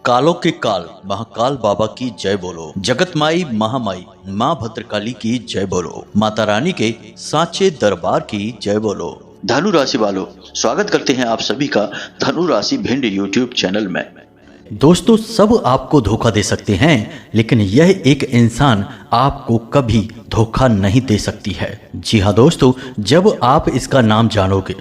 कालों के काल महाकाल बाबा की जय बोलो। जगत माई महामाई माँ भद्रकाली की जय बोलो। माता रानी के सांचे दरबार की जय बोलो। धनु राशि वालों, स्वागत करते हैं आप सभी का धनु राशि भिंड यूट्यूब चैनल में। दोस्तों, सब आपको धोखा दे सकते हैं, लेकिन यह एक इंसान आपको कभी धोखा नहीं दे सकती है। जी हाँ दोस्तों, जब आप इसका नाम जानोगे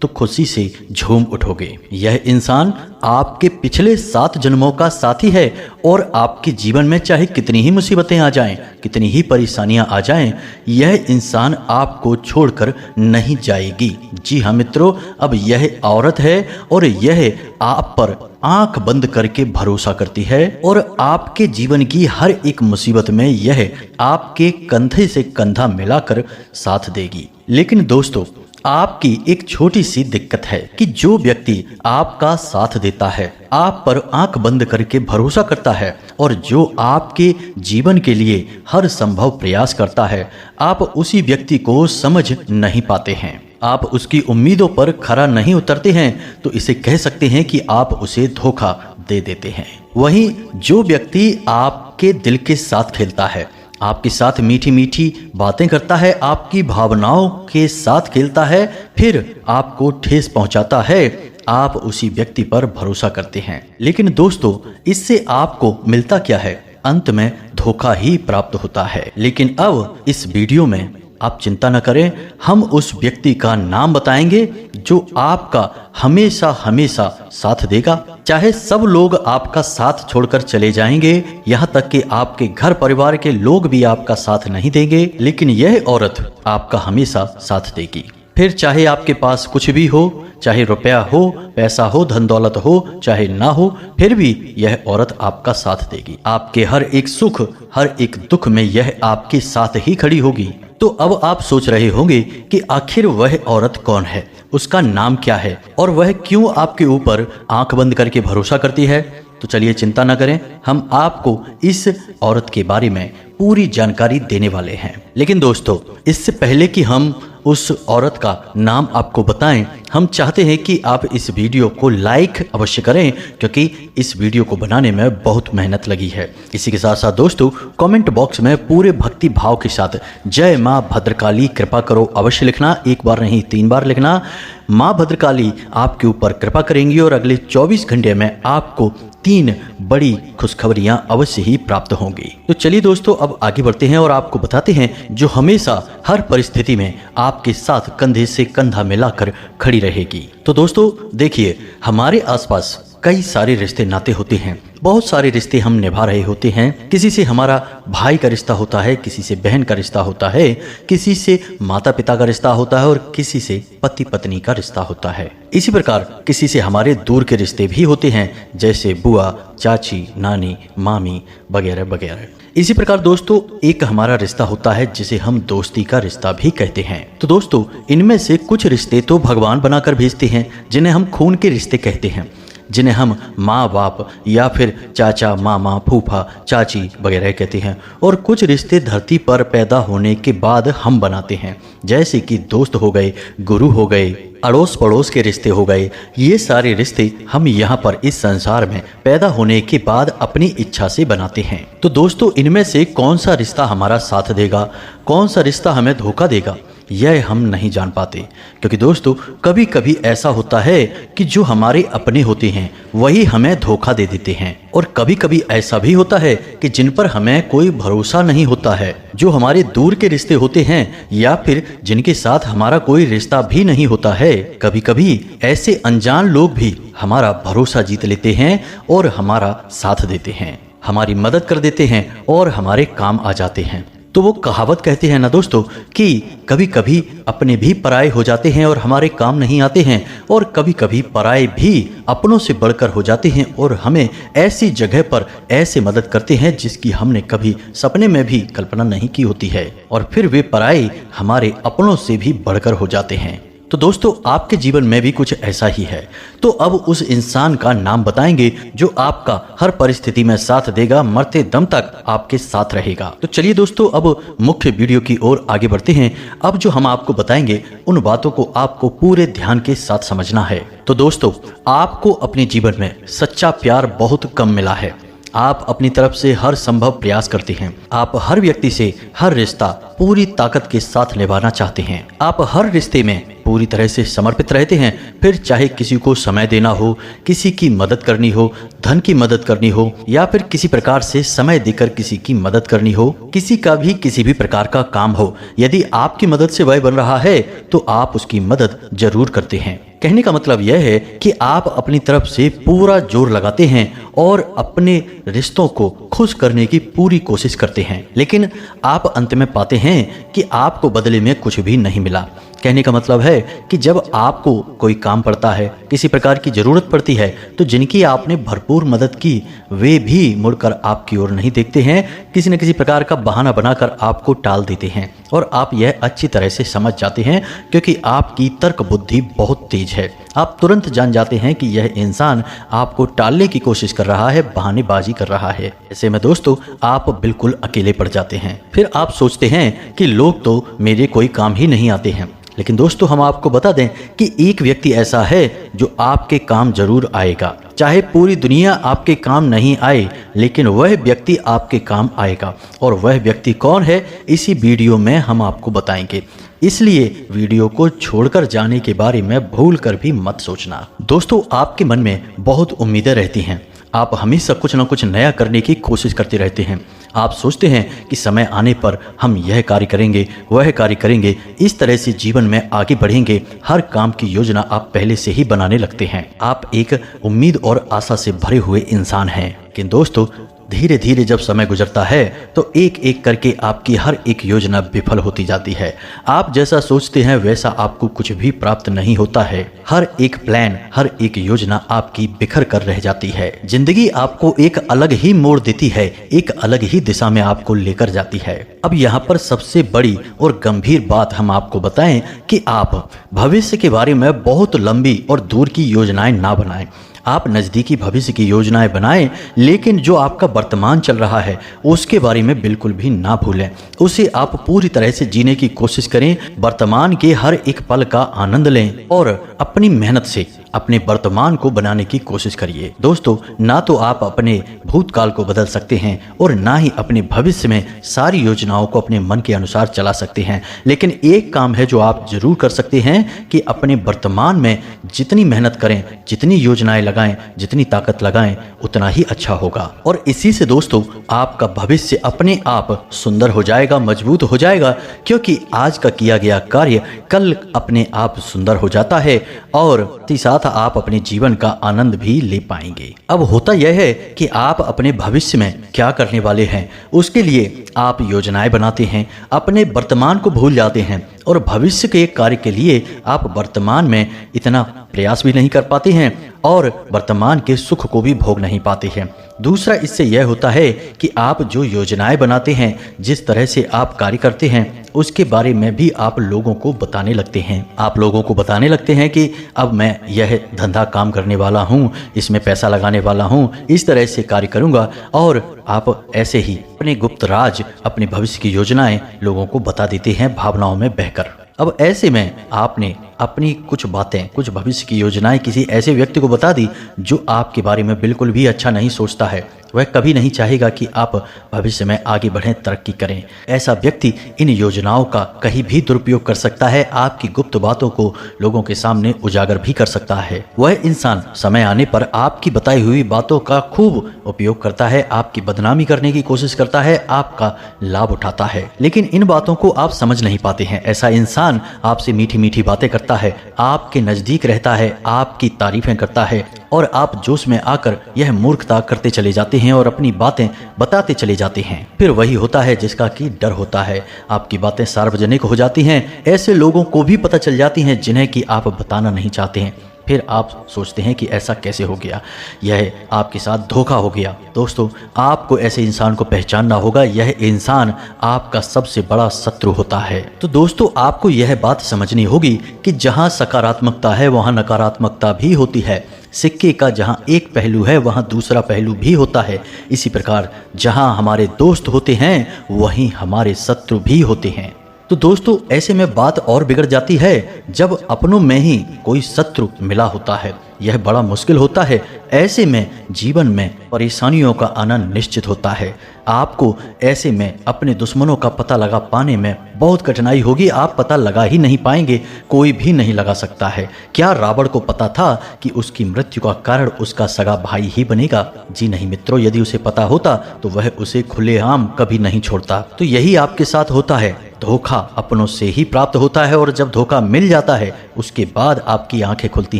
तो खुशी से झूम उठोगे। यह इंसान आपके पिछले 7 जन्मों का साथी है और आपके जीवन में चाहे कितनी ही मुसीबतें आ जाएं, कितनी ही परेशानियां आ जाएं, यह इंसान आपको छोड़कर नहीं जाएगी। जी हाँ मित्रों, अब यह औरत है और यह आप पर आंख बंद करके भरोसा करती है और आपके जीवन की हर एक मुसीबत में यह आपके कंधे से कंधा मिलाकर साथ देगी। लेकिन दोस्तों, आपकी एक छोटी सी दिक्कत है कि जो व्यक्ति आपका साथ देता है, आप पर आंख बंद करके भरोसा करता है और जो आपके जीवन के लिए हर संभव प्रयास करता है, आप उसी व्यक्ति को समझ नहीं पाते हैं। आप उसकी उम्मीदों पर खरा नहीं उतरते हैं, तो इसे कह सकते हैं कि आप उसे धोखा दे देते हैं। वहीं जो व्यक्ति आपके दिल के साथ खेलता है, आपके साथ मीठी मीठी बातें करता है, आपकी भावनाओं के साथ खेलता है, फिर आपको ठेस पहुंचाता है, आप उसी व्यक्ति पर भरोसा करते हैं। लेकिन दोस्तों, इससे आपको मिलता क्या है? अंत में धोखा ही प्राप्त होता है। लेकिन अब इस वीडियो में आप चिंता न करें, हम उस व्यक्ति का नाम बताएंगे जो आपका हमेशा हमेशा साथ देगा। चाहे सब लोग आपका साथ छोड़कर चले जाएंगे, यहाँ तक कि आपके घर परिवार के लोग भी आपका साथ नहीं देंगे, लेकिन यह औरत आपका हमेशा साथ देगी। फिर चाहे आपके पास कुछ भी हो, चाहे रुपया हो, पैसा हो, धन दौलत हो, चाहे ना हो, फिर भी यह औरत आपका साथ देगी। आपके हर एक सुख, हर एक दुख में यह आपके साथ ही खड़ी होगी। तो अब आप सोच रहे होंगे कि आखिर वह औरत कौन है, उसका नाम क्या है और वह क्यों आपके ऊपर आंख बंद करके भरोसा करती है। तो चलिए चिंता न करें, हम आपको इस औरत के बारे में पूरी जानकारी देने वाले हैं। लेकिन दोस्तों, इससे पहले कि हम उस औरत का नाम आपको बताएं, हम चाहते हैं कि आप इस वीडियो को लाइक अवश्य करें, क्योंकि इस वीडियो को बनाने में बहुत मेहनत लगी है। इसी के साथ साथ दोस्तों, कमेंट बॉक्स में पूरे भक्ति भाव के साथ जय माँ भद्रकाली कृपा करो अवश्य लिखना। एक बार नहीं, 3 बार लिखना। माँ भद्रकाली आपके ऊपर कृपा करेंगी और अगले 24 घंटे में आपको 3 बड़ी खुशखबरियां अवश्य ही प्राप्त होंगी। तो चलिए दोस्तों, अब आगे बढ़ते हैं और आपको बताते हैं जो हमेशा हर परिस्थिति में आपके साथ कंधे से कंधा मिलाकर खड़ी रहेगी। तो दोस्तों देखिए, हमारे आसपास कई सारे रिश्ते नाते होते हैं, बहुत सारे रिश्ते हम निभा रहे होते हैं। किसी से हमारा भाई का रिश्ता होता है, किसी से बहन का रिश्ता होता है, किसी से माता पिता का रिश्ता होता है और किसी से पति पत्नी का रिश्ता होता है। इसी प्रकार किसी से हमारे दूर के रिश्ते भी होते हैं, जैसे बुआ, चाची, नानी, मामी वगैरह वगैरह। इसी प्रकार दोस्तों, एक हमारा रिश्ता होता है जिसे हम दोस्ती का रिश्ता भी कहते हैं। तो दोस्तों, इनमें से कुछ रिश्ते तो भगवान बनाकर भेजते हैं, जिन्हें हम खून के रिश्ते कहते हैं, जिन्हें हम माँ बाप या फिर चाचा, मामा, फूफा, चाची वगैरह कहते हैं। और कुछ रिश्ते धरती पर पैदा होने के बाद हम बनाते हैं, जैसे कि दोस्त हो गए, गुरु हो गए, अड़ोस पड़ोस के रिश्ते हो गए। ये सारे रिश्ते हम यहाँ पर इस संसार में पैदा होने के बाद अपनी इच्छा से बनाते हैं। तो दोस्तों, इनमें से कौन सा रिश्ता हमारा साथ देगा, कौन सा रिश्ता हमें धोखा देगा, यह हम नहीं जान पाते। क्योंकि दोस्तों, कभी कभी ऐसा होता है कि जो हमारे अपने होते हैं वही हमें धोखा दे देते हैं, और कभी कभी ऐसा भी होता है कि जिन पर हमें कोई भरोसा नहीं होता है, जो हमारे दूर के रिश्ते होते हैं या फिर जिनके साथ हमारा कोई रिश्ता भी नहीं होता है, कभी कभी ऐसे अनजान लोग भी हमारा भरोसा जीत लेते हैं और हमारा साथ देते हैं, हमारी मदद कर देते हैं और हमारे काम आ जाते हैं। तो वो कहावत कहते हैं ना दोस्तों कि कभी कभी अपने भी पराये हो जाते हैं और हमारे काम नहीं आते हैं, और कभी कभी पराये भी अपनों से बढ़कर हो जाते हैं और हमें ऐसी जगह पर ऐसे मदद करते हैं जिसकी हमने कभी सपने में भी कल्पना नहीं की होती है, और फिर वे पराये हमारे अपनों से भी बढ़कर हो जाते हैं। तो दोस्तों आपके जीवन में भी कुछ ऐसा ही है। तो अब उस इंसान का नाम बताएंगे जो आपका हर परिस्थिति में साथ देगा, मरते दम तक आपके साथ रहेगा। तो चलिए दोस्तों अब मुख्य वीडियो की ओर आगे बढ़ते हैं। अब जो हम आपको बताएंगे उन बातों को आपको पूरे ध्यान के साथ समझना है। तो दोस्तों आपको अपने जीवन में सच्चा प्यार बहुत कम मिला है। आप अपनी तरफ से हर संभव प्रयास करते हैं। आप हर व्यक्ति से हर रिश्ता पूरी ताकत के साथ निभाना चाहते हैं। आप हर रिश्ते में पूरी तरह से समर्पित रहते हैं, फिर चाहे किसी को समय देना हो, किसी की मदद करनी हो, धन की मदद करनी हो, या फिर किसी प्रकार से समय देकर किसी की मदद करनी हो, किसी का भी किसी भी प्रकार का काम हो, यदि आपकी मदद से वह बन रहा है तो आप उसकी मदद जरूर करते हैं। कहने का मतलब यह है कि आप अपनी तरफ से पूरा जोर लगाते हैं और अपने रिश्तों को खुश करने की पूरी कोशिश करते हैं, लेकिन आप अंत में पाते हैं कि आपको बदले में कुछ भी नहीं मिला। कहने का मतलब है कि जब आपको कोई काम पड़ता है, किसी प्रकार की जरूरत पड़ती है, तो जिनकी आपने भरपूर मदद की वे भी मुड़कर आपकी ओर नहीं देखते हैं, किसी न किसी प्रकार का बहाना बनाकर आपको टाल देते हैं। और आप यह अच्छी तरह से समझ जाते हैं क्योंकि आपकी तर्क बुद्धि बहुत तेज है। आप तुरंत जान जाते हैं कि यह इंसान आपको टालने की कोशिश कर रहा है, बहानेबाजी कर रहा है। ऐसे में दोस्तों आप बिल्कुल अकेले पड़ जाते हैं। फिर आप सोचते हैं कि लोग तो मेरे कोई काम ही नहीं आते हैं। लेकिन दोस्तों हम आपको बता दें कि एक व्यक्ति ऐसा है जो आपके काम जरूर आएगा। चाहे पूरी दुनिया आपके काम नहीं आए, लेकिन वह व्यक्ति आपके काम आएगा। और वह व्यक्ति कौन है, इसी वीडियो में हम आपको बताएंगे। इसलिए वीडियो को छोड़कर जाने के बारे में भूल कर भी मत सोचना। दोस्तों आपके मन में बहुत उम्मीदें रहती हैं। आप हमेशा कुछ न कुछ नया करने की कोशिश करते रहते हैं। आप सोचते हैं कि समय आने पर हम यह कार्य करेंगे, वह कार्य करेंगे, इस तरह से जीवन में आगे बढ़ेंगे। हर काम की योजना आप पहले से ही बनाने लगते हैं। आप एक उम्मीद और आशा से भरे हुए इंसान हैं। लेकिन दोस्तों धीरे धीरे जब समय गुजरता है तो एक एक करके आपकी हर एक योजना विफल होती जाती है। आप जैसा सोचते हैं वैसा आपको कुछ भी प्राप्त नहीं होता है। हर एक प्लान, हर एक योजना आपकी बिखर कर रह जाती है। जिंदगी आपको एक अलग ही मोड़ देती है, एक अलग ही दिशा में आपको लेकर जाती है। अब यहाँ पर सबसे बड़ी और गंभीर बात हम आपको बताएं कि आप भविष्य के बारे में बहुत लंबी और दूर की योजनाएं ना बनाएं। आप नज़दीकी भविष्य की योजनाएं बनाएं, लेकिन जो आपका वर्तमान चल रहा है उसके बारे में बिल्कुल भी ना भूलें। उसे आप पूरी तरह से जीने की कोशिश करें। वर्तमान के हर एक पल का आनंद लें और अपनी मेहनत से अपने वर्तमान को बनाने की कोशिश करिए। दोस्तों ना तो आप अपने भूतकाल को बदल सकते हैं और ना ही अपने भविष्य में सारी योजनाओं को अपने मन के अनुसार चला सकते हैं, लेकिन एक काम है जो आप जरूर कर सकते हैं कि अपने वर्तमान में जितनी मेहनत करें, जितनी योजनाएं लगाएं, जितनी ताकत लगाएं, उतना ही अच्छा होगा। और इसी से दोस्तों आपका भविष्य अपने आप सुंदर हो जाएगा, मजबूत हो जाएगा, क्योंकि आज का किया गया कार्य कल अपने आप सुंदर हो जाता है और साथ आप अपने जीवन का आनंद भी ले पाएंगे। अब होता यह है कि आप अपने भविष्य में क्या करने वाले हैं उसके लिए आप योजनाएं बनाते हैं, अपने वर्तमान को भूल जाते हैं और भविष्य के कार्य के लिए आप वर्तमान में इतना प्रयास भी नहीं कर पाते हैं और वर्तमान के सुख को भी भोग नहीं पाते हैं। दूसरा इससे यह होता है कि आप जो योजनाएं बनाते हैं, जिस तरह से आप कार्य करते हैं, उसके बारे में भी आप लोगों को बताने लगते हैं। आप लोगों को बताने लगते हैं कि अब मैं यह धंधा काम करने वाला हूँ, इसमें पैसा लगाने वाला हूँ, इस तरह से कार्य करूँगा। और आप ऐसे ही अपने गुप्त राज, अपने भविष्य की योजनाएं लोगों को बता देते हैं भावनाओं में बहकर। अब ऐसे में आपने अपनी कुछ बातें, कुछ भविष्य की योजनाएं किसी ऐसे व्यक्ति को बता दी जो आपके बारे में बिल्कुल भी अच्छा नहीं सोचता है। वह कभी नहीं चाहेगा कि आप भविष्य में आगे बढ़ें, तरक्की करें। ऐसा व्यक्ति इन योजनाओं का कहीं भी दुरुपयोग कर सकता है, आपकी गुप्त बातों को लोगों के सामने उजागर भी कर सकता है। वह इंसान समय आने पर आपकी बताई हुई बातों का खूब उपयोग करता है, आपकी बदनामी करने की कोशिश करता है, आपका लाभ उठाता है, लेकिन इन बातों को आप समझ नहीं पाते हैं। ऐसा इंसान आपसे मीठी मीठी बातें करता है, आपके नजदीक रहता है, आपकी तारीफें करता है और आप जोश में आकर यह मूर्खता करते चले जाते हैं और अपनी बातें बताते चले जाते हैं। फिर वही होता है जिसका कि डर होता है। आपकी बातें सार्वजनिक हो जाती हैं, ऐसे लोगों को भी पता चल जाती हैं जिन्हें कि आप बताना नहीं चाहते हैं। फिर आप सोचते हैं कि ऐसा कैसे हो गया, यह आपके साथ धोखा हो गया। दोस्तों, आपको ऐसे इंसान को पहचानना होगा, यह इंसान आपका सबसे बड़ा शत्रु होता है। तो दोस्तों, आपको यह बात समझनी होगी कि जहां सकारात्मकता है वहां नकारात्मकता भी होती है। सिक्के का जहां एक पहलू है वहां दूसरा पहलू भी होता है। इसी प्रकार जहां हमारे दोस्त होते हैं वहीं हमारे शत्रु भी होते हैं। तो दोस्तों, ऐसे में बात और बिगड़ जाती है जब अपनों में ही कोई शत्रु मिला होता है। यह बड़ा मुश्किल होता है। ऐसे में जीवन में परेशानियों का आना निश्चित होता है। आपको ऐसे में अपने दुश्मनों का पता लगा पाने में बहुत कठिनाई होगी। आप पता लगा ही नहीं पाएंगे, कोई भी नहीं लगा सकता है। क्या रावण को पता था कि उसकी मृत्यु का कारण उसका सगा भाई ही बनेगा? जी नहीं मित्रों, यदि उसे पता होता तो वह उसे खुलेआम कभी नहीं छोड़ता। तो यही आपके साथ होता है। धोखा अपनों से ही प्राप्त होता है और जब धोखा मिल जाता है उसके बाद आपकी आंखें खुलती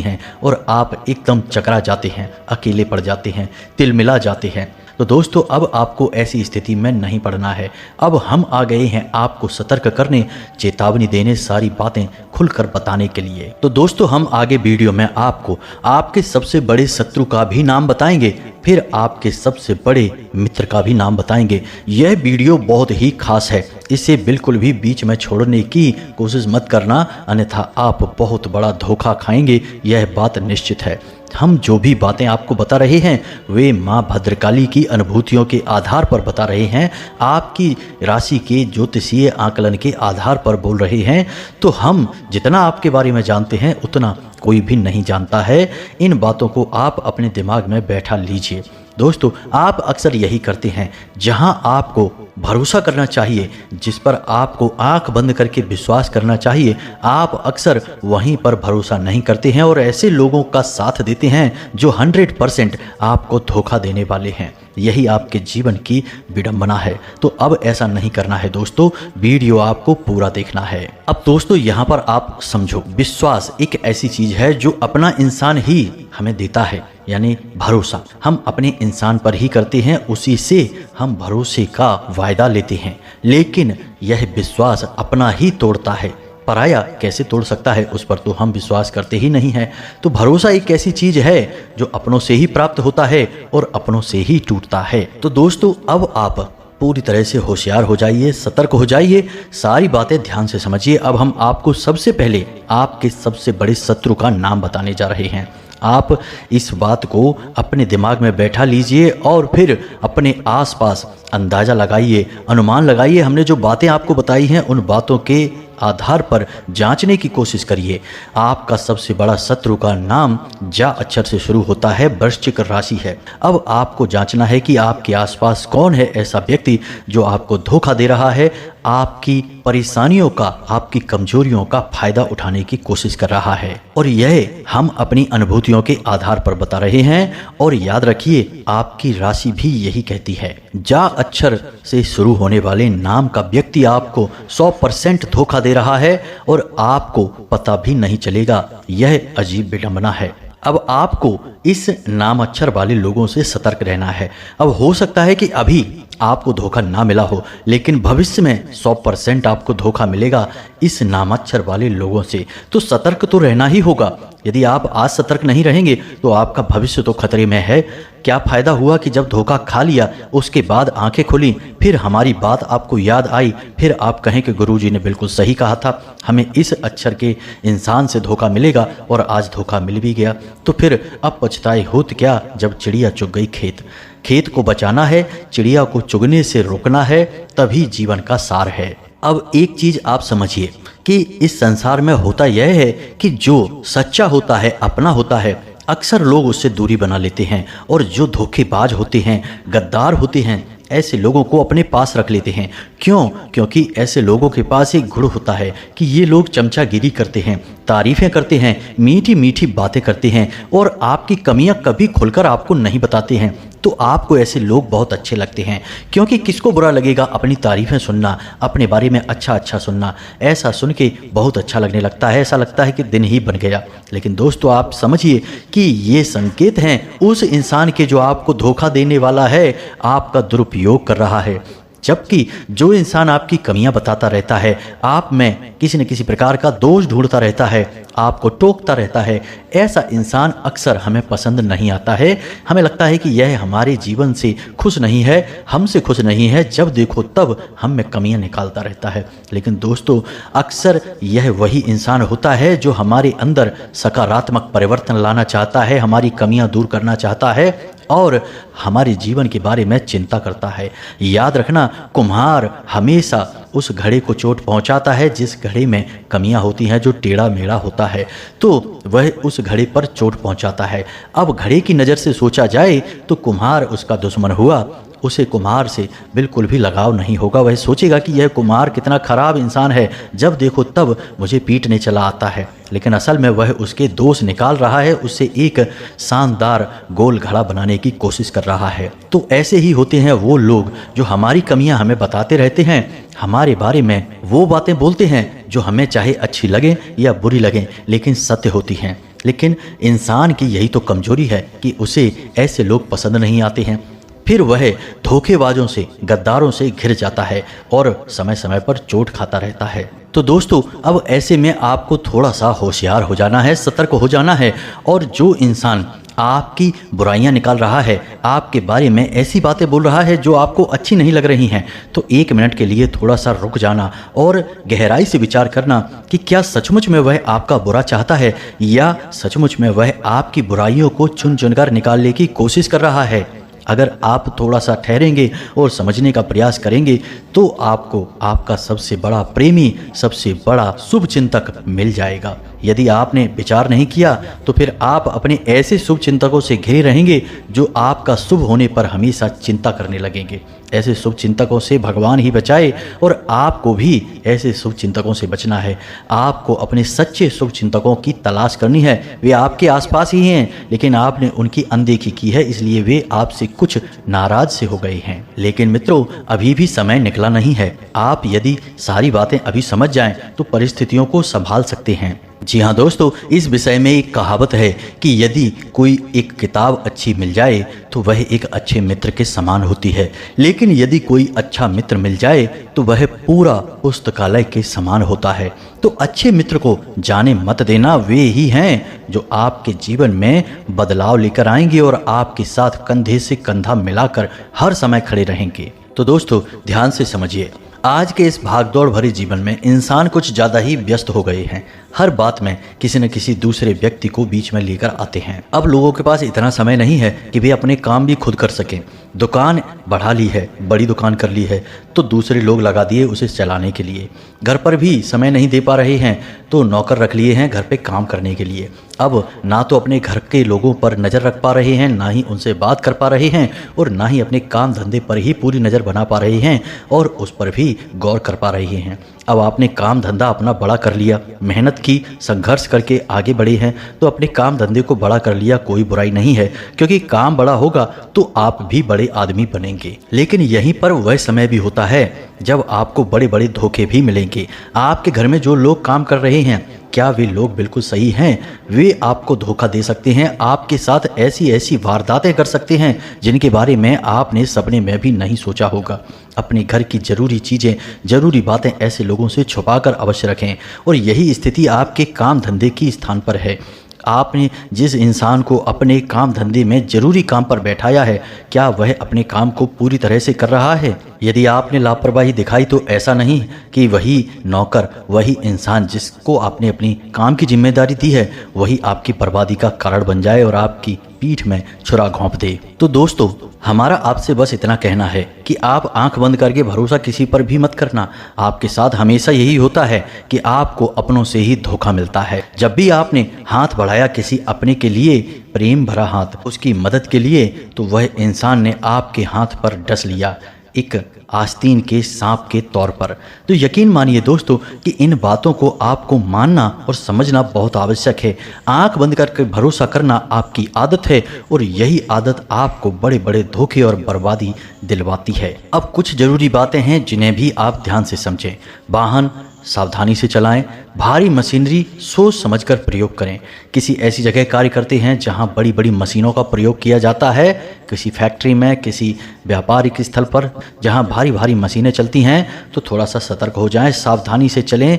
हैं और आप एकदम चकरा जाते हैं, अकेले पड़ जाते हैं, तिलमिला जाते हैं। तो दोस्तों, अब आपको ऐसी स्थिति में नहीं पड़ना है। अब हम आ गए हैं आपको सतर्क करने, चेतावनी देने, सारी बातें खुलकर बताने के लिए। तो दोस्तों, हम आगे वीडियो में आपको आपके सबसे बड़े शत्रु का भी नाम बताएंगे, फिर आपके सबसे बड़े मित्र का भी नाम बताएंगे। यह वीडियो बहुत ही खास है, इसे बिल्कुल भी बीच में छोड़ने की कोशिश मत करना, अन्यथा आप बहुत बड़ा धोखा खाएंगे, यह बात निश्चित है। हम जो भी बातें आपको बता रहे हैं वे माँ भद्रकाली की अनुभूतियों के आधार पर बता रहे हैं, आपकी राशि के ज्योतिषीय आकलन के आधार पर बोल रहे हैं। तो हम जितना आपके बारे में जानते हैं उतना कोई भी नहीं जानता है। इन बातों को आप अपने दिमाग में बैठा लीजिए। दोस्तों, आप अक्सर यही करते हैं, जहां आपको भरोसा करना चाहिए, जिस पर आपको आंख बंद करके विश्वास करना चाहिए, आप अक्सर वहीं पर भरोसा नहीं करते हैं और ऐसे लोगों का साथ देते हैं जो 100% आपको धोखा देने वाले हैं। यही आपके जीवन की विडंबना है। तो अब ऐसा नहीं करना है दोस्तों, वीडियो आपको पूरा देखना है। अब दोस्तों, यहाँ पर आप समझो, विश्वास एक ऐसी चीज है जो अपना इंसान ही हमें देता है, यानी भरोसा हम अपने इंसान पर ही करते हैं, उसी से हम भरोसे का वायदा लेते हैं। लेकिन यह विश्वास अपना ही तोड़ता है, पराया कैसे तोड़ सकता है, उस पर तो हम विश्वास करते ही नहीं हैं। तो भरोसा एक ऐसी चीज है जो अपनों से ही प्राप्त होता है और अपनों से ही टूटता है। तो दोस्तों, अब आप पूरी तरह से होशियार हो जाइए, सतर्क हो जाइए, सारी बातें ध्यान से समझिए। अब हम आपको सबसे पहले आपके सबसे बड़े शत्रु का नाम बताने जा रहे हैं। आप इस बात को अपने दिमाग में बैठा लीजिए और फिर अपने आसपास अंदाज़ा लगाइए, अनुमान लगाइए। हमने जो बातें आपको बताई हैं उन बातों के आधार पर जांचने की कोशिश करिए। आपका सबसे बड़ा शत्रु का नाम जा अक्षर से शुरू होता है, वृश्चिक राशि है। अब आपको जांचना है कि आपके आसपास कौन है ऐसा व्यक्ति जो आपको धोखा दे रहा है, आपकी परेशानियों का, आपकी कमजोरियों का फायदा उठाने की कोशिश कर रहा है। और यह हम अपनी अनुभूतियों के आधार पर बता रहे हैं। और याद रखिए, आपकी राशि भी यही कहती है। जा अक्षर से शुरू होने वाले नाम का व्यक्ति आपको 100% धोखा दे रहा है और आपको पता भी नहीं चलेगा। यह अजीब विडंबना है। अब आपको इस नाम अक्षर वाले लोगों से सतर्क रहना है। अब हो सकता है कि अभी आपको धोखा ना मिला हो, लेकिन भविष्य में 100% आपको धोखा मिलेगा इस नामाक्षर वाले लोगों से। तो सतर्क तो रहना ही होगा। यदि आप आज सतर्क नहीं रहेंगे तो आपका भविष्य तो खतरे में है। क्या फायदा हुआ कि जब धोखा खा लिया उसके बाद आंखें खुली, फिर हमारी बात आपको याद आई, फिर आप कहें कि गुरुजी ने बिल्कुल सही कहा था, हमें इस अक्षर के इंसान से धोखा मिलेगा और आज धोखा मिल भी गया। तो फिर अब पछताए होत क्या जब चिड़िया चुग गई खेत। खेत को बचाना है, चिड़िया को चुगने से रोकना है, तभी जीवन का सार है। अब एक चीज आप समझिए कि इस संसार में होता यह है कि जो सच्चा होता है, अपना होता है, अक्सर लोग उससे दूरी बना लेते हैं और जो धोखेबाज होते हैं, गद्दार होते हैं, ऐसे लोगों को अपने पास रख लेते हैं। क्यों? क्योंकि ऐसे लोगों के पास एक गुण होता है कि ये लोग चमचागिरी करते हैं, तारीफें करते हैं, मीठी मीठी बातें करते हैं और आपकी कमियां कभी खुलकर आपको नहीं बताते हैं। तो आपको ऐसे लोग बहुत अच्छे लगते हैं, क्योंकि किसको बुरा लगेगा अपनी तारीफें सुनना, अपने बारे में अच्छा अच्छा सुनना। ऐसा सुन के बहुत अच्छा लगने लगता है, ऐसा लगता है कि दिन ही बन गया। लेकिन दोस्तों, आप समझिए कि ये संकेत हैं उस इंसान के जो आपको धोखा देने वाला है, आपका दुरुपयोग कर रहा है। जबकि जो इंसान आपकी कमियां बताता रहता है, आप में किसी न किसी प्रकार का दोष ढूंढता रहता है, आपको टोकता रहता है, ऐसा इंसान अक्सर हमें पसंद नहीं आता है। हमें लगता है कि यह हमारे जीवन से खुश नहीं है, हमसे खुश नहीं है, जब देखो तब हम में कमियां निकालता रहता है। लेकिन दोस्तों, अक्सर यह वही इंसान होता है जो हमारे अंदर सकारात्मक परिवर्तन लाना चाहता है, हमारी कमियां दूर करना चाहता है और हमारे जीवन के बारे में चिंता करता है। याद रखना, कुम्हार हमेशा उस घड़े को चोट पहुंचाता है जिस घड़े में कमियां होती हैं, जो टेढ़ा मेढ़ा होता है, तो वह उस घड़े पर चोट पहुंचाता है। अब घड़े की नज़र से सोचा जाए तो कुम्हार उसका दुश्मन हुआ, उसे कुम्हार से बिल्कुल भी लगाव नहीं होगा। वह सोचेगा कि यह कुम्हार कितना खराब इंसान है, जब देखो तब मुझे पीटने चला आता है। लेकिन असल में वह उसके दोष निकाल रहा है, उससे एक शानदार गोल घड़ा बनाने की कोशिश कर रहा है। तो ऐसे ही होते हैं वो लोग जो हमारी कमियां हमें बताते रहते हैं, हमारे बारे में वो बातें बोलते हैं जो हमें चाहे अच्छी लगें या बुरी लगें, लेकिन सत्य होती हैं। लेकिन इंसान की यही तो कमजोरी है कि उसे ऐसे लोग पसंद नहीं आते हैं। फिर वह धोखेबाजों से, गद्दारों से घिर जाता है और समय समय पर चोट खाता रहता है। तो दोस्तों, अब ऐसे में आपको थोड़ा सा होशियार हो जाना है, सतर्क हो जाना है। और जो इंसान आपकी बुराइयां निकाल रहा है, आपके बारे में ऐसी बातें बोल रहा है जो आपको अच्छी नहीं लग रही हैं, तो 1 मिनट के लिए थोड़ा सा रुक जाना और गहराई से विचार करना कि क्या सचमुच में वह आपका बुरा चाहता है या सचमुच में वह आपकी बुराइयों को चुन चुनकर निकालने की कोशिश कर रहा है। अगर आप थोड़ा सा ठहरेंगे और समझने का प्रयास करेंगे तो आपको आपका सबसे बड़ा प्रेमी, सबसे बड़ा शुभ चिंतक मिल जाएगा। यदि आपने विचार नहीं किया तो फिर आप अपने ऐसे शुभ चिंतकों से घिरे रहेंगे जो आपका शुभ होने पर हमेशा चिंता करने लगेंगे। ऐसे शुभ चिंतकों से भगवान ही बचाए और आपको भी ऐसे शुभ चिंतकों से बचना है। आपको अपने सच्चे शुभ चिंतकों की तलाश करनी है। वे आपके आसपास ही हैं, लेकिन आपने उनकी अनदेखी की है, इसलिए वे आपसे कुछ नाराज से हो गए हैं। लेकिन मित्रों, अभी भी समय निकला नहीं है। आप यदि सारी बातें अभी समझ जाएं तो परिस्थितियों को संभाल सकते हैं। जी हाँ दोस्तों, इस विषय में एक कहावत है कि यदि कोई एक किताब अच्छी मिल जाए तो वह एक अच्छे मित्र के समान होती है, लेकिन यदि कोई अच्छा मित्र मिल जाए तो वह पूरा पुस्तकालय के समान होता है। तो अच्छे मित्र को जाने मत देना, वे ही हैं जो आपके जीवन में बदलाव लेकर आएंगे और आपके साथ कंधे से कंधा मिलाकर हर समय खड़े रहेंगे। तो दोस्तों, ध्यान से समझिए, आज के इस भागदौड़ भरे जीवन में इंसान कुछ ज़्यादा ही व्यस्त हो गए हैं। हर बात में किसी न किसी दूसरे व्यक्ति को बीच में लेकर आते हैं। अब लोगों के पास इतना समय नहीं है कि वे अपने काम भी खुद कर सकें। दुकान बढ़ा ली है, बड़ी दुकान कर ली है, तो दूसरे लोग लगा दिए उसे चलाने के लिए। घर पर भी समय नहीं दे पा रहे हैं तो नौकर रख लिए हैं घर पे काम करने के लिए। अब ना तो अपने घर के लोगों पर नज़र रख पा रहे हैं, ना ही उनसे बात कर पा रहे हैं और ना ही अपने काम धंधे पर ही पूरी नज़र बना पा रहे हैं और उस पर भी गौर कर पा रहे हैं। अब आपने काम धंधा अपना बड़ा कर लिया, मेहनत की, संघर्ष करके आगे बढ़े हैं तो अपने काम धंधे को बड़ा कर लिया, कोई बुराई नहीं है, क्योंकि काम बड़ा होगा तो आप भी बड़े आदमी बनेंगे। लेकिन यहीं पर वह समय भी होता है जब आपको बड़े बड़े धोखे भी मिलेंगे। आपके घर में जो लोग काम कर रहे हैं, क्या वे लोग बिल्कुल सही हैं? वे आपको धोखा दे सकते हैं, आपके साथ ऐसी ऐसी वारदातें कर सकते हैं जिनके बारे में आपने सपने में भी नहीं सोचा होगा। अपने घर की जरूरी चीज़ें, जरूरी बातें ऐसे लोगों से छुपाकर अवश्य रखें। और यही स्थिति आपके काम धंधे की स्थान पर है। आपने जिस इंसान को अपने काम धंधे में जरूरी काम पर बैठाया है, क्या वह अपने काम को पूरी तरह से कर रहा है? यदि आपने लापरवाही दिखाई तो ऐसा नहीं कि वही नौकर, वही इंसान जिसको आपने अपनी काम की जिम्मेदारी दी है, वही आपकी बर्बादी का कारण बन जाए और आपकी पीठ में छुरा घोंप दे। तो दोस्तों, हमारा आपसे बस इतना कहना है कि आप आंख बंद करके भरोसा किसी पर भी मत करना। आपके साथ हमेशा यही होता है कि आपको अपनों से ही धोखा मिलता है। जब भी आपने हाथ बढ़ाया किसी अपने के लिए, प्रेम भरा हाथ, उसकी मदद के लिए, तो वह इंसान ने आपके हाथ पर डस लिया एक आस्तीन के सांप के तौर पर। तो यकीन मानिए दोस्तों कि इन बातों को आपको मानना और समझना बहुत आवश्यक है। आंख बंद करके भरोसा करना आपकी आदत है और यही आदत आपको बड़े बड़े धोखे और बर्बादी दिलवाती है। अब कुछ जरूरी बातें हैं जिन्हें भी आप ध्यान से समझें। वाहन सावधानी से चलाएं। भारी मशीनरी सोच समझकर प्रयोग करें। किसी ऐसी जगह कार्य करते हैं जहां बड़ी बड़ी मशीनों का प्रयोग किया जाता है, किसी फैक्ट्री में, किसी व्यापारिक स्थल पर जहां भारी भारी मशीनें चलती हैं, तो थोड़ा सा सतर्क हो जाएं, सावधानी से चलें।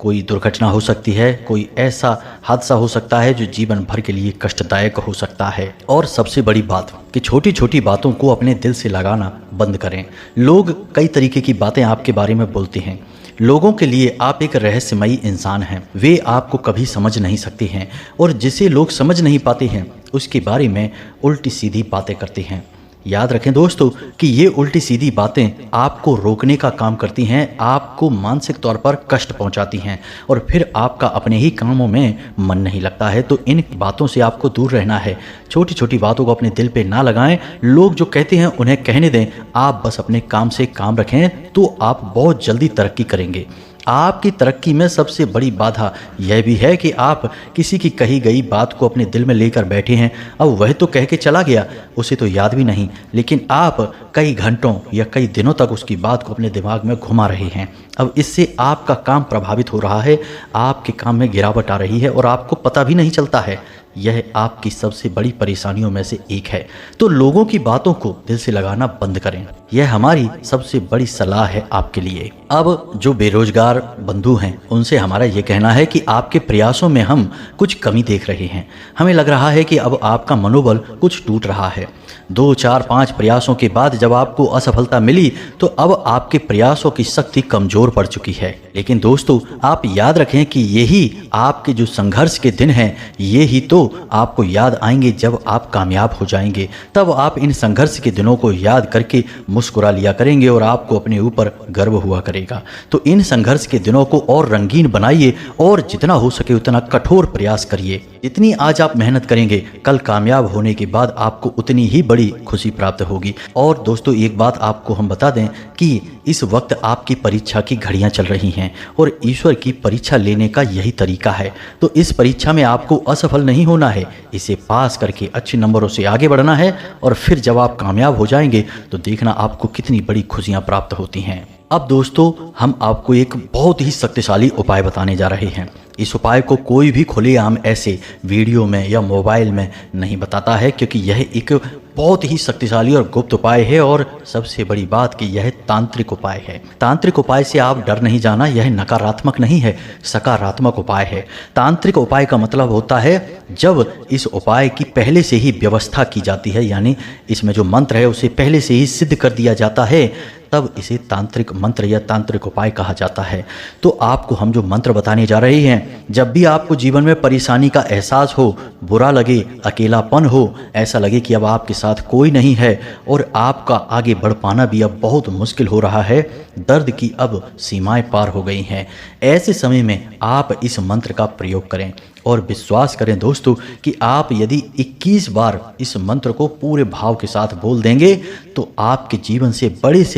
कोई दुर्घटना हो सकती है, कोई ऐसा हादसा हो सकता है जो जीवन भर के लिए कष्टदायक हो सकता है। और सबसे बड़ी बात कि छोटी छोटी बातों को अपने दिल से लगाना बंद करें। लोग कई तरीके की बातें आपके बारे में बोलते हैं। लोगों के लिए आप एक रहस्यमयी इंसान हैं। वे आपको कभी समझ नहीं सकते हैं और जिसे लोग समझ नहीं पाते हैं उसके बारे में उल्टी सीधी बातें करते हैं। याद रखें दोस्तों कि ये उल्टी सीधी बातें आपको रोकने का काम करती हैं, आपको मानसिक तौर पर कष्ट पहुंचाती हैं और फिर आपका अपने ही कामों में मन नहीं लगता है। तो इन बातों से आपको दूर रहना है। छोटी छोटी बातों को अपने दिल पे ना लगाएं। लोग जो कहते हैं उन्हें कहने दें, आप बस अपने काम से काम रखें तो आप बहुत जल्दी तरक्की करेंगे। आपकी तरक्की में सबसे बड़ी बाधा यह भी है कि आप किसी की कही गई बात को अपने दिल में लेकर बैठे हैं। अब वह तो कह के चला गया, उसे तो याद भी नहीं, लेकिन आप कई घंटों या कई दिनों तक उसकी बात को अपने दिमाग में घुमा रहे हैं। अब इससे आपका काम प्रभावित हो रहा है, आपके काम में गिरावट आ रही है और आपको पता भी नहीं चलता है। यह आपकी सबसे बड़ी परेशानियों में से एक है। तो लोगों की बातों को दिल से लगाना बंद करें। यह हमारी सबसे बड़ी सलाह है आपके लिए। अब जो बेरोजगार बंधु हैं उनसे हमारा ये कहना है कि आपके प्रयासों में हम कुछ कमी देख रहे हैं। हमें लग रहा है कि अब आपका मनोबल कुछ टूट रहा है। 2, 4, 5 प्रयासों के बाद जब आपको असफलता मिली तो अब आपके प्रयासों की शक्ति कमजोर पड़ चुकी है। लेकिन दोस्तों आप याद रखें कि यही आपके जो संघर्ष के दिन हैं, ये ही तो आपको याद आएंगे जब आप कामयाब हो जाएंगे। तब आप इन संघर्ष के दिनों को याद करके मुस्कुरा लिया करेंगे और आपको अपने ऊपर गर्व हुआ करेगा। तो इन संघर्ष के दिनों को और रंगीन बनाइए और जितना हो सके उतना कठोर प्रयास करिए। जितनी आज आप मेहनत करेंगे, कल कामयाब होने के बाद आपको उतनी ही बड़ी खुशी प्राप्त होगी। और दोस्तों एक बात आपको हम बता दें कि इस वक्त आपकी परीक्षा की घड़ियां चल रही हैं और ईश्वर की परीक्षा लेने का यही तरीका है। तो इस परीक्षा में आपको असफल नहीं होना है, इसे पास करके अच्छे नंबरों से आगे बढ़ना है और फिर जब आप कामयाब हो जाएंगे तो देखना आपको कितनी बड़ी खुशियां प्राप्त होती हैं। अब दोस्तों हम आपको एक बहुत ही शक्तिशाली उपाय बताने जा रहे हैं। इस उपाय को कोई भी खुलेआम ऐसे वीडियो में या मोबाइल में नहीं बताता है, क्योंकि यह एक बहुत ही शक्तिशाली और गुप्त उपाय है। और सबसे बड़ी बात कि यह तांत्रिक उपाय है। तांत्रिक उपाय से आप डर नहीं जाना, यह नकारात्मक नहीं है, सकारात्मक उपाय है। तांत्रिक उपाय का मतलब होता है जब इस उपाय की पहले से ही व्यवस्था की जाती है, यानी इसमें जो मंत्र है उसे पहले से ही सिद्ध कर दिया जाता है, तब इसे तांत्रिक मंत्र या तांत्रिक उपाय कहा जाता है। तो आपको हम जो मंत्र बताने जा रहे हैं, जब भी आपको जीवन में परेशानी का एहसास हो, बुरा लगे, अकेलापन हो, ऐसा लगे कि अब आपके साथ कोई नहीं है और आपका आगे बढ़ पाना भी अब बहुत मुश्किल हो रहा है, दर्द की अब सीमाएं पार हो गई हैं, ऐसे समय में आप इस मंत्र का प्रयोग करें। और विश्वास करें दोस्तों कि आप यदि 21 बार इस मंत्र को पूरे भाव के साथ बोल देंगे तो आपके जीवन से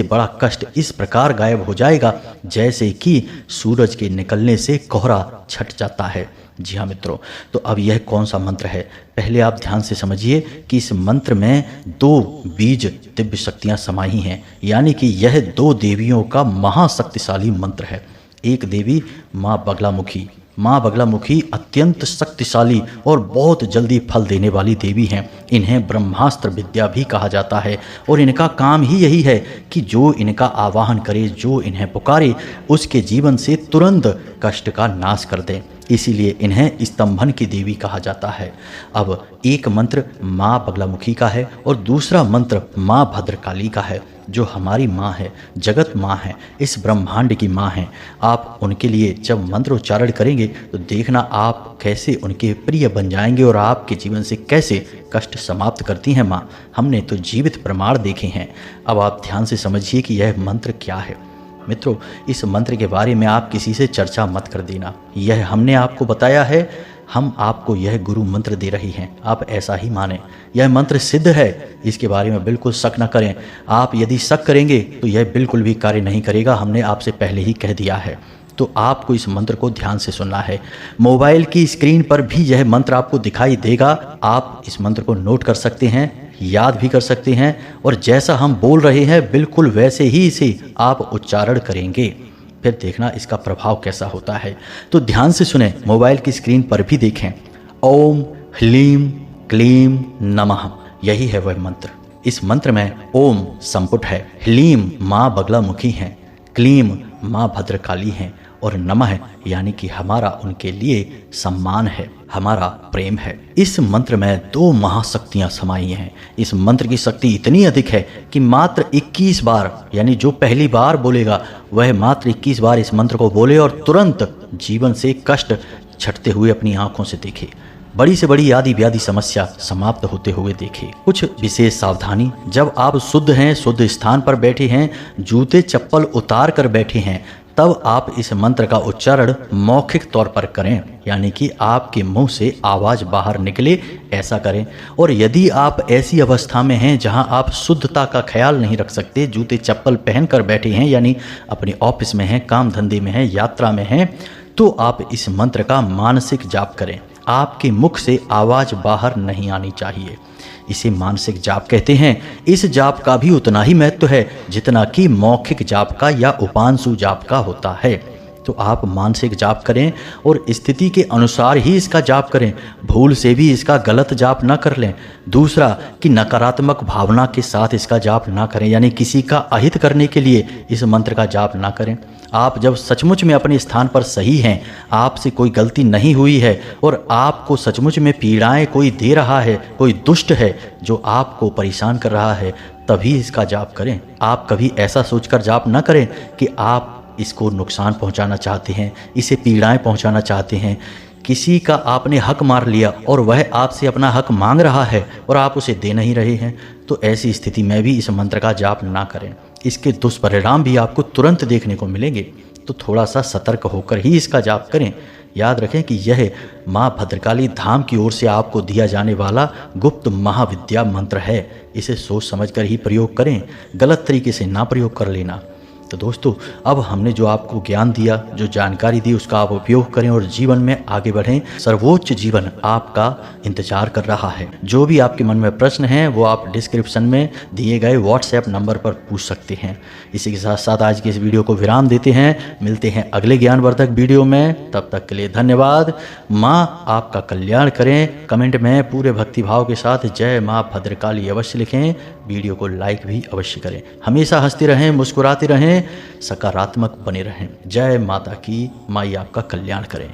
बड़ा कष्ट इस प्रकार गायब हो जाएगा जैसे कि सूरज के निकलने से कोहरा छट जाता है। जी हाँ मित्रों, तो अब यह कौन सा मंत्र है, पहले आप ध्यान से समझिए कि इस मंत्र में 2 बीज दिव्य शक्तियाँ समाई हैं, यानी कि यह 2 देवियों का महाशक्तिशाली मंत्र है। एक देवी माँ बगलामुखी। माँ बगलामुखी अत्यंत शक्तिशाली और बहुत जल्दी फल देने वाली देवी हैं। इन्हें ब्रह्मास्त्र विद्या भी कहा जाता है और इनका काम ही यही है कि जो इनका आवाहन करे, जो इन्हें पुकारे, उसके जीवन से तुरंत कष्ट का नाश कर दें। इसीलिए इन्हें स्तंभन की देवी कहा जाता है। अब एक मंत्र माँ बगलामुखी का है और दूसरा मंत्र माँ भद्रकाली का है, जो हमारी माँ है, जगत माँ है, इस ब्रह्मांड की माँ है। आप उनके लिए जब मंत्र उच्चारण करेंगे तो देखना आप कैसे उनके प्रिय बन जाएंगे और आपके जीवन से कैसे कष्ट समाप्त करती हैं माँ। हमने तो जीवित प्रमाण देखे हैं। अब आप ध्यान से समझिए कि यह मंत्र क्या है। मित्रों, इस मंत्र के बारे में आप किसी से चर्चा मत कर देना, यह हमने आपको बताया है, हम आपको यह गुरु मंत्र दे रही हैं, आप ऐसा ही माने। यह मंत्र सिद्ध है, इसके बारे में बिल्कुल शक न करें। आप यदि शक करेंगे तो यह बिल्कुल भी कार्य नहीं करेगा, हमने आपसे पहले ही कह दिया है। तो आपको इस मंत्र को ध्यान से सुनना है। मोबाइल की स्क्रीन पर भी यह मंत्र आपको दिखाई देगा। आप इस मंत्र को नोट कर सकते हैं, याद भी कर सकते हैं और जैसा हम बोल रहे हैं बिल्कुल वैसे ही इसे आप उच्चारण करेंगे। फिर देखना इसका प्रभाव कैसा होता है। तो ध्यान से सुने, मोबाइल की स्क्रीन पर भी देखें। ओम ह्लीम क्लीम नमः, यही है वह मंत्र। इस मंत्र में ओम संपुट है, ह्लीम माँ बगलामुखी हैं, क्लीम माँ भद्रकाली हैं और नमः यानी कि हमारा उनके लिए सम्मान है, हमारा प्रेम है। इस मंत्र में 2 महाशक्तियां समाई हैं। इस मंत्र की शक्ति इतनी अधिक है कि मात्र 21 बार, यानी जो पहली बार बोलेगा वह मात्र 21 बार इस मंत्र को बोले और तुरंत जीवन से कष्ट छटते हुए अपनी आंखों से देखे, बड़ी से बड़ी आदि व्याधि समस्या समाप्त होते हुए देखे। कुछ विशेष सावधानी, जब आप शुद्ध हैं, शुद्ध स्थान पर बैठे हैं, जूते चप्पल उतार कर बैठे हैं, तब आप इस मंत्र का उच्चारण मौखिक तौर पर करें, यानी कि आपके मुंह से आवाज़ बाहर निकले, ऐसा करें। और यदि आप ऐसी अवस्था में हैं जहां आप शुद्धता का ख्याल नहीं रख सकते, जूते चप्पल पहन कर बैठे हैं, यानी अपने ऑफिस में हैं, काम धंधे में हैं, यात्रा में हैं, तो आप इस मंत्र का मानसिक जाप करें। आपके मुख से आवाज़ बाहर नहीं आनी चाहिए। इसे मानसिक जाप कहते हैं। इस जाप का भी उतना ही महत्व है जितना कि मौखिक जाप का या उपांशु जाप का होता है। तो आप मानसिक जाप करें और स्थिति के अनुसार ही इसका जाप करें। भूल से भी इसका गलत जाप ना कर लें। दूसरा कि नकारात्मक भावना के साथ इसका जाप ना करें, यानी किसी का अहित करने के लिए इस मंत्र का जाप ना करें। आप जब सचमुच में अपने स्थान पर सही हैं, आपसे कोई गलती नहीं हुई है और आपको सचमुच में पीड़ाएं कोई दे रहा है, कोई दुष्ट है जो आपको परेशान कर रहा है, तभी इसका जाप करें। आप कभी ऐसा सोचकर जाप ना करें कि आप इसको नुकसान पहुंचाना चाहते हैं, इसे पीड़ाएं पहुंचाना चाहते हैं। किसी का आपने हक मार लिया और वह आपसे अपना हक मांग रहा है और आप उसे दे नहीं रहे हैं, तो ऐसी स्थिति में भी इस मंत्र का जाप ना करें। इसके दुष्परिणाम भी आपको तुरंत देखने को मिलेंगे। तो थोड़ा सा सतर्क होकर ही इसका जाप करें। याद रखें कि यह माँ भद्रकाली धाम की ओर से आपको दिया जाने वाला गुप्त महाविद्या मंत्र है। इसे सोच समझकर ही प्रयोग करें, गलत तरीके से ना प्रयोग कर लेना। तो दोस्तों, अब हमने जो आपको ज्ञान दिया, जो जानकारी दी, उसका आप उपयोग करें और जीवन में आगे बढ़ें। सर्वोच्च जीवन आपका इंतजार कर रहा है। जो भी आपके मन में प्रश्न हैं वो आप डिस्क्रिप्शन में दिए गए व्हाट्सएप नंबर पर पूछ सकते हैं। इसी के साथ साथ आज की इस वीडियो को विराम देते हैं। मिलते हैं अगले ज्ञानवर्धक वीडियो में। तब तक के लिए धन्यवाद। माँ आपका कल्याण करें। कमेंट में पूरे भक्तिभाव के साथ जय माँ भद्रकाली अवश्य लिखें। वीडियो को लाइक भी अवश्य करें। हमेशा हंसते रहें, मुस्कुराते रहें, सकारात्मक बने रहें। जय माता की। माई आपका कल्याण करें।